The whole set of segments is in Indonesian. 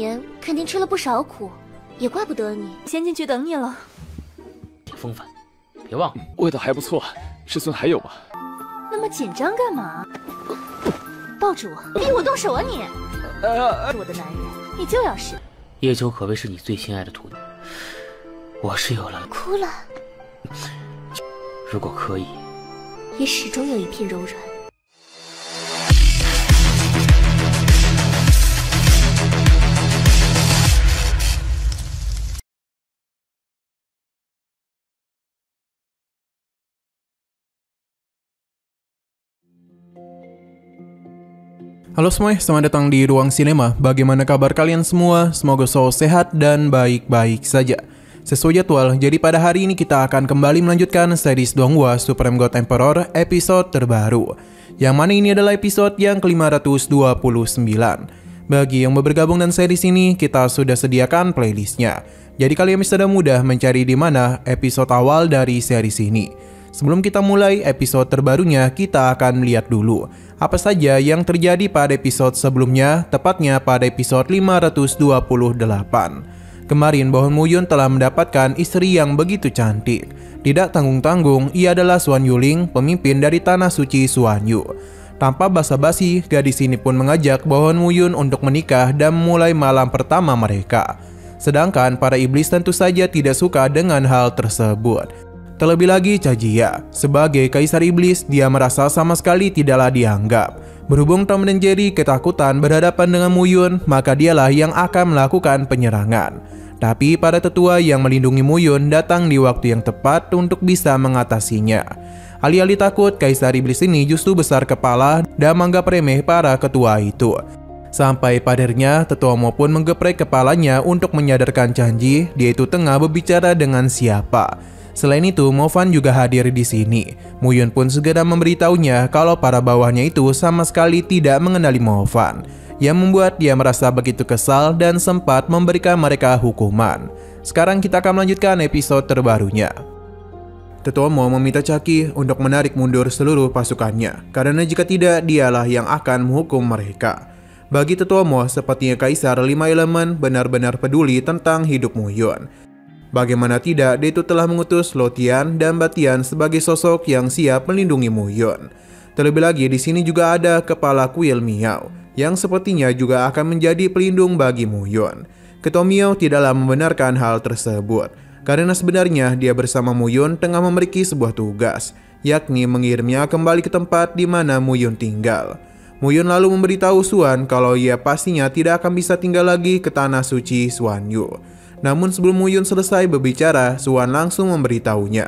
年肯定吃了不少苦，也怪不得你。先进去等你了。挺风范，别忘了。味道还不错，师尊还有吗？那么紧张干嘛？抱住我，逼我动手啊你！我的男人，你就要试。叶秋可谓是你最心爱的徒弟，我是有了。哭了，如果可以，也始终有一片柔软。Halo semuanya, selamat datang di Ruang Sinema. Bagaimana kabar kalian semua? Semoga selalu sehat dan baik-baik saja. Sesuai jadwal, jadi pada hari ini kita akan kembali melanjutkan series Donghua Supreme God Emperor episode terbaru, yang mana ini adalah episode yang ke-529. Bagi yang bergabung dengan series ini, kita sudah sediakan playlistnya. Jadi kalian bisa mudah mencari di mana episode awal dari series ini. Sebelum kita mulai episode terbarunya, kita akan melihat dulu apa saja yang terjadi pada episode sebelumnya, tepatnya pada episode 528. Kemarin Bohon Muyun telah mendapatkan istri yang begitu cantik. Tidak tanggung-tanggung, ia adalah Suan Yuling, pemimpin dari Tanah Suci Suan Yu. Tanpa basa-basi, gadis ini pun mengajak Bohon Muyun untuk menikah dan memulai malam pertama mereka. Sedangkan para iblis tentu saja tidak suka dengan hal tersebut. Terlebih lagi Chajia, sebagai kaisar iblis, dia merasa sama sekali tidaklah dianggap. Berhubung Tom dan Jerry ketakutan berhadapan dengan Muyun, maka dialah yang akan melakukan penyerangan. Tapi para tetua yang melindungi Muyun datang di waktu yang tepat untuk bisa mengatasinya. Alih-alih takut, kaisar iblis ini justru besar kepala dan menganggap remeh para ketua itu. Sampai padernya, tetua maupun menggeprek kepalanya untuk menyadarkan Chanji dia itu tengah berbicara dengan siapa. Selain itu, Mofan juga hadir di sini. Muyun pun segera memberitahunya kalau para bawahnya itu sama sekali tidak mengenali Mofan, yang membuat dia merasa begitu kesal dan sempat memberikan mereka hukuman. Sekarang kita akan melanjutkan episode terbarunya. Tetua Mo meminta Chaki untuk menarik mundur seluruh pasukannya, karena jika tidak, dialah yang akan menghukum mereka. Bagi Tetua Mo, sepertinya Kaisar 5 Elemen benar-benar peduli tentang hidup Muyun. Bagaimana tidak, dia itu telah mengutus Lotian dan Batian sebagai sosok yang siap melindungi Muyun. Terlebih lagi di sini juga ada kepala kuil Miao, yang sepertinya juga akan menjadi pelindung bagi Muyun. Ketua Miao tidaklah membenarkan hal tersebut, karena sebenarnya dia bersama Muyun tengah memiliki sebuah tugas, yakni mengirimnya kembali ke tempat di mana Muyun tinggal. Muyun lalu memberitahu Suan kalau ia pastinya tidak akan bisa tinggal lagi ke Tanah Suci Suan Yu. Namun sebelum Muyun selesai berbicara, Suan langsung memberitahunya.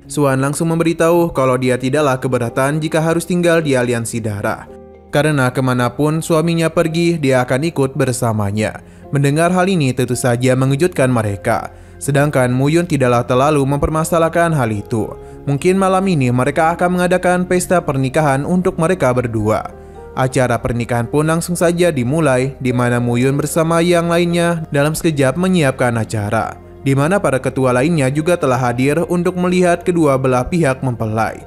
Suan langsung memberitahu kalau dia tidaklah keberatan jika harus tinggal di aliansi darah. Karena kemanapun suaminya pergi, dia akan ikut bersamanya. Mendengar hal ini tentu saja mengejutkan mereka. Sedangkan Muyun tidaklah terlalu mempermasalahkan hal itu. Mungkin malam ini mereka akan mengadakan pesta pernikahan untuk mereka berdua. Acara pernikahan pun langsung saja dimulai, di mana Muyun bersama yang lainnya dalam sekejap menyiapkan acara, di mana para ketua lainnya juga telah hadir untuk melihat kedua belah pihak mempelai.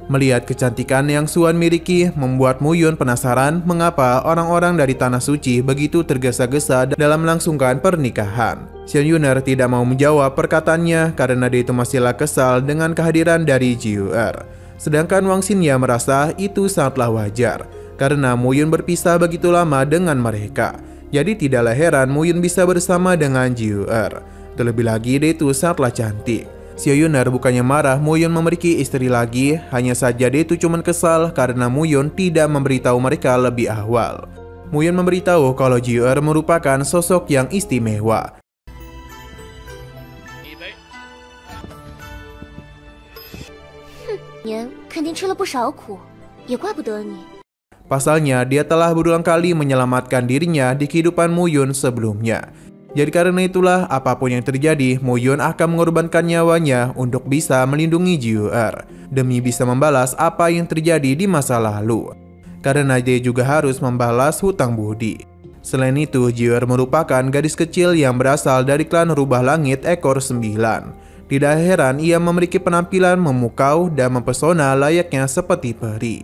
Melihat kecantikan yang Suan miliki membuat Muyun penasaran mengapa orang-orang dari Tanah Suci begitu tergesa-gesa dalam melangsungkan pernikahan. Xian Yuner tidak mau menjawab perkataannya karena dia itu masihlah kesal dengan kehadiran dari Jiuer. Sedangkan Wang Xinya merasa itu sangatlah wajar, karena Muyun berpisah begitu lama dengan mereka. Jadi tidaklah heran Muyun bisa bersama dengan Jiuer. Terlebih lagi dia itu sangatlah cantik. Xiao Yuner bukannya marah Muyun memiliki istri lagi, hanya saja dia itu cuma kesal karena Muyun tidak memberitahu mereka lebih awal. Muyun memberitahu kalau Jiuer merupakan sosok yang istimewa. Pasalnya, dia telah berulang kali menyelamatkan dirinya di kehidupan Muyun sebelumnya. Jadi karena itulah, apapun yang terjadi, Muyun akan mengorbankan nyawanya untuk bisa melindungi Jiuer, demi bisa membalas apa yang terjadi di masa lalu. Karena dia juga harus membalas hutang budi. Selain itu, Jiuer merupakan gadis kecil yang berasal dari klan Rubah Langit ekor 9. Tidak heran ia memiliki penampilan memukau dan mempesona layaknya seperti peri.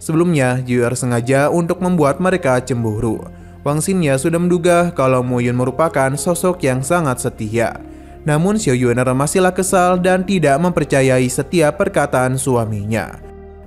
Sebelumnya, Jiuer sengaja untuk membuat mereka cemburu. Wang Xinye sudah menduga kalau Mu Yun merupakan sosok yang sangat setia. Namun Xiao Yuner masihlah kesal dan tidak mempercayai setiap perkataan suaminya.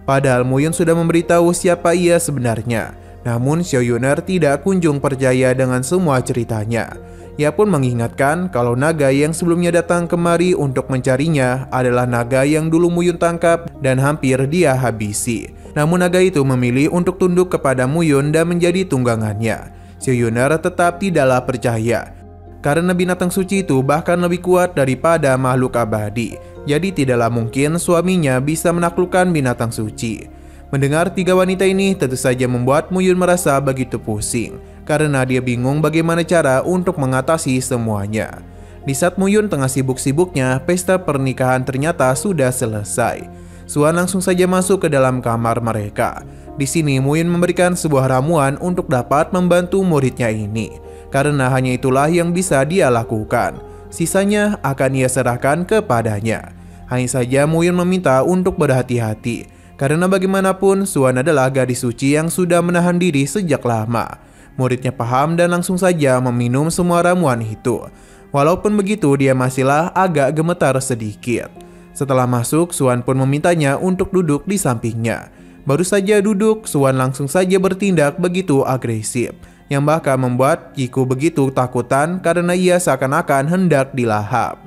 Padahal Mu Yun sudah memberitahu siapa ia sebenarnya. Namun Xiao Yuner tidak kunjung percaya dengan semua ceritanya. Ia pun mengingatkan kalau naga yang sebelumnya datang kemari untuk mencarinya adalah naga yang dulu Mu Yun tangkap dan hampir dia habisi. Namun naga itu memilih untuk tunduk kepada Mu Yun dan menjadi tunggangannya. Xiao Yuner tetap tidaklah percaya. Karena binatang suci itu bahkan lebih kuat daripada makhluk abadi. Jadi tidaklah mungkin suaminya bisa menaklukkan binatang suci. Mendengar tiga wanita ini tentu saja membuat Mu Yun merasa begitu pusing. Karena dia bingung bagaimana cara untuk mengatasi semuanya. Di saat Mu Yun tengah sibuk-sibuknya, pesta pernikahan ternyata sudah selesai. Suan langsung saja masuk ke dalam kamar mereka. Di sini Mu Yun memberikan sebuah ramuan untuk dapat membantu muridnya ini. Karena hanya itulah yang bisa dia lakukan. Sisanya akan ia serahkan kepadanya. Hanya saja Mu Yun meminta untuk berhati-hati. Karena bagaimanapun Suan adalah gadis suci yang sudah menahan diri sejak lama. Muridnya paham dan langsung saja meminum semua ramuan itu. Walaupun begitu dia masihlah agak gemetar sedikit. Setelah masuk, Suan pun memintanya untuk duduk di sampingnya. Baru saja duduk, Suan langsung saja bertindak begitu agresif, yang bahkan membuat Yiku begitu takutan karena ia seakan-akan hendak dilahap.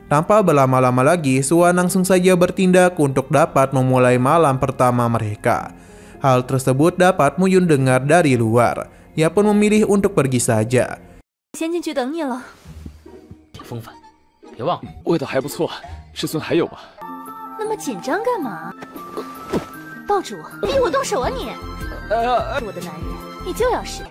Tanpa berlama-lama lagi, Suan langsung saja bertindak untuk dapat memulai malam pertama mereka. Hal tersebut dapat Mu Yun dengar dari luar. Ia pun memilih untuk pergi saja. 先进去等你了。挺风范，别忘了。味道还不错，师尊还有吗？那么紧张干嘛？抱住我，逼我动手啊你！我的男人，你就要试。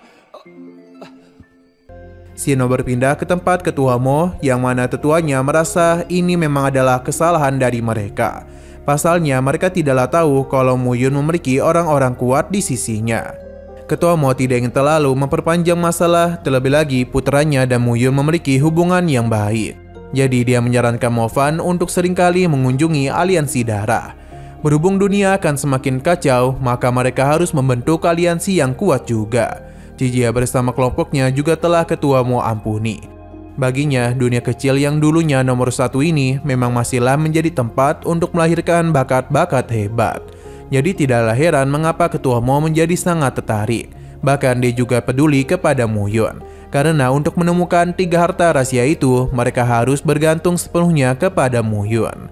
Xino berpindah ke tempat ketua Mo, yang mana tetuanya merasa ini memang adalah kesalahan dari mereka. Pasalnya mereka tidaklah tahu kalau Mu Yun memiliki orang-orang kuat di sisinya. Ketua Mo tidak ingin terlalu memperpanjang masalah, terlebih lagi putranya dan Mu Yun memiliki hubungan yang baik. Jadi dia menyarankan Mo Fan untuk seringkali mengunjungi aliansi darah. Berhubung dunia akan semakin kacau, maka mereka harus membentuk aliansi yang kuat juga. Cijia bersama kelompoknya juga telah ketua Mo ampuni. Baginya, dunia kecil yang dulunya nomor satu ini memang masihlah menjadi tempat untuk melahirkan bakat-bakat hebat. Jadi tidaklah heran mengapa ketua Mo menjadi sangat tertarik. Bahkan dia juga peduli kepada Mu Yun. Karena untuk menemukan tiga harta rahasia itu, mereka harus bergantung sepenuhnya kepada Mu Yun.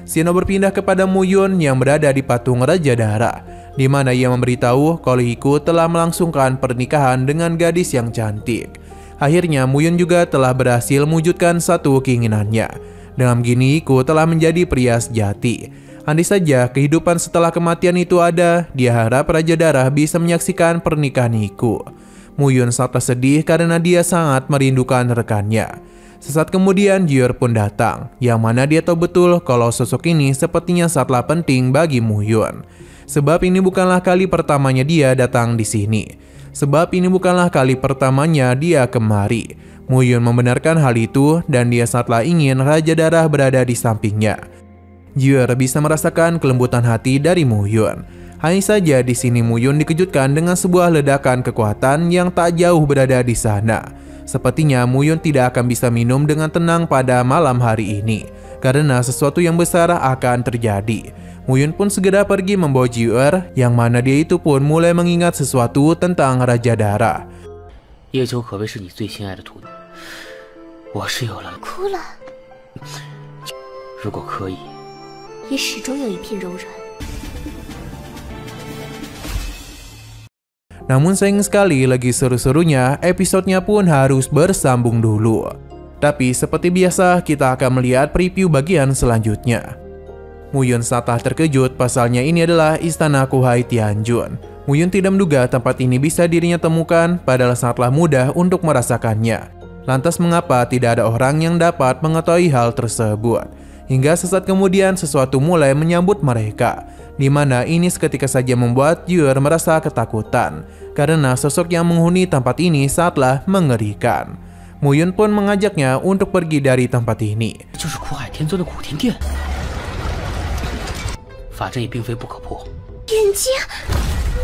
Xino berpindah kepada Mu Yun yang berada di patung Raja Darah, di mana ia memberitahu kalau Yiku telah melangsungkan pernikahan dengan gadis yang cantik. Akhirnya Mu Yun juga telah berhasil mewujudkan satu keinginannya. Dengan gini Yiku telah menjadi pria sejati. Andai saja kehidupan setelah kematian itu ada, dia harap Raja Darah bisa menyaksikan pernikahan Yiku. Mu Yun sangat sedih karena dia sangat merindukan rekannya. Sesaat kemudian Jier pun datang, yang mana dia tahu betul kalau sosok ini sepertinya sangatlah penting bagi Mu Yun. Sebab ini bukanlah kali pertamanya dia datang di sini. Sebab ini bukanlah kali pertamanya dia kemari. Mu Yun membenarkan hal itu dan dia sangatlah ingin Raja Darah berada di sampingnya. Jier bisa merasakan kelembutan hati dari Mu Yun. Hanya saja di sini Mu Yun dikejutkan dengan sebuah ledakan kekuatan yang tak jauh berada di sana. Sepertinya Mu Yun tidak akan bisa minum dengan tenang pada malam hari ini, karena sesuatu yang besar akan terjadi. Mu Yun pun segera pergi membawa Jier, yang mana dia itu pun mulai mengingat sesuatu tentang Raja Darah. 叶秋可谓是你最心爱的徒弟，我是有了。哭了，如果可以，也始终有一片柔软。 Namun sayang sekali lagi seru-serunya, episodenya pun harus bersambung dulu. Tapi seperti biasa, kita akan melihat preview bagian selanjutnya. Mu Yun sangat terkejut, pasalnya ini adalah istana Kuhai Tianjun. Mu Yun tidak menduga tempat ini bisa dirinya temukan, padahal sangatlah mudah untuk merasakannya. Lantas mengapa tidak ada orang yang dapat mengetahui hal tersebut? Hingga sesaat kemudian sesuatu mulai menyambut mereka, di mana ini seketika saja membuat Jier merasa ketakutan, karena sosok yang menghuni tempat ini sangatlah mengerikan. Mu Yun pun mengajaknya untuk pergi dari tempat ini. 就是苦海天尊的古天殿，法阵也并非不可破。眼睛，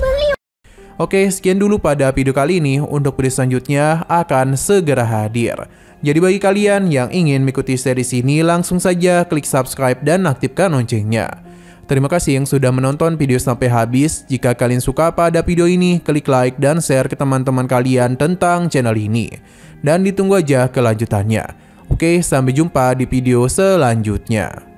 门里有。Oke, sekian dulu pada video kali ini. Untuk video selanjutnya akan segera hadir. Jadi bagi kalian yang ingin mengikuti series ini, langsung saja klik subscribe dan aktifkan loncengnya. Terima kasih yang sudah menonton video sampai habis. Jika kalian suka pada video ini, klik like dan share ke teman-teman kalian tentang channel ini. Dan ditunggu aja kelanjutannya. Oke, sampai jumpa di video selanjutnya.